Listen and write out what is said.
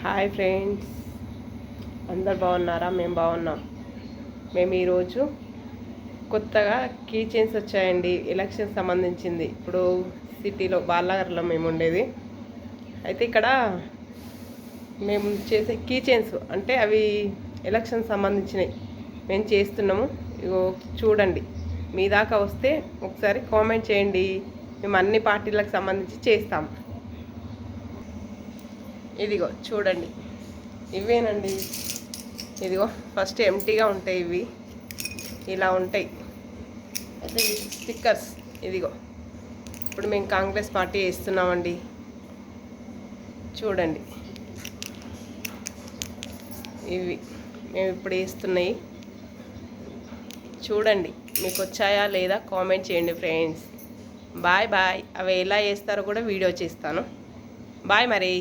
Hi friends, అందరు బాగున్నారా? మేము బాగున్నాం. మేము ఈరోజు కొత్తగా కీ చైన్స్ వచ్చాయండి, ఎలక్షన్ సంబంధించింది. ఇప్పుడు సిటీలో బాలాగర్లో మేము ఉండేది. అయితే ఇక్కడ మేము చేసే కీ చైన్స్ అంటే అవి ఎలక్షన్ సంబంధించినవి మేము చేస్తున్నాము. ఇగో చూడండి, మీ దాకా వస్తే ఒకసారి కామెంట్ చేయండి. మేము అన్ని పార్టీలకు సంబంధించి చేస్తాము. ఇదిగో చూడండి, ఇవేనండి. ఇదిగో ఫస్ట్ ఎంటీగా ఉంటాయి, ఇవి ఇలా ఉంటాయి. అయితే స్టిక్కర్స్ ఇదిగో ఇప్పుడు మేము కాంగ్రెస్ పార్టీ వేస్తున్నామండి. చూడండి, ఇవి మేము ఇప్పుడు వేస్తున్నాయి. చూడండి, మీకు వచ్చాయా లేదా కామెంట్ చేయండి ఫ్రెండ్స్. Bye bye. అవి ఎలా వేస్తారో కూడా వీడియో చేస్తాను. బాయ్ మరి.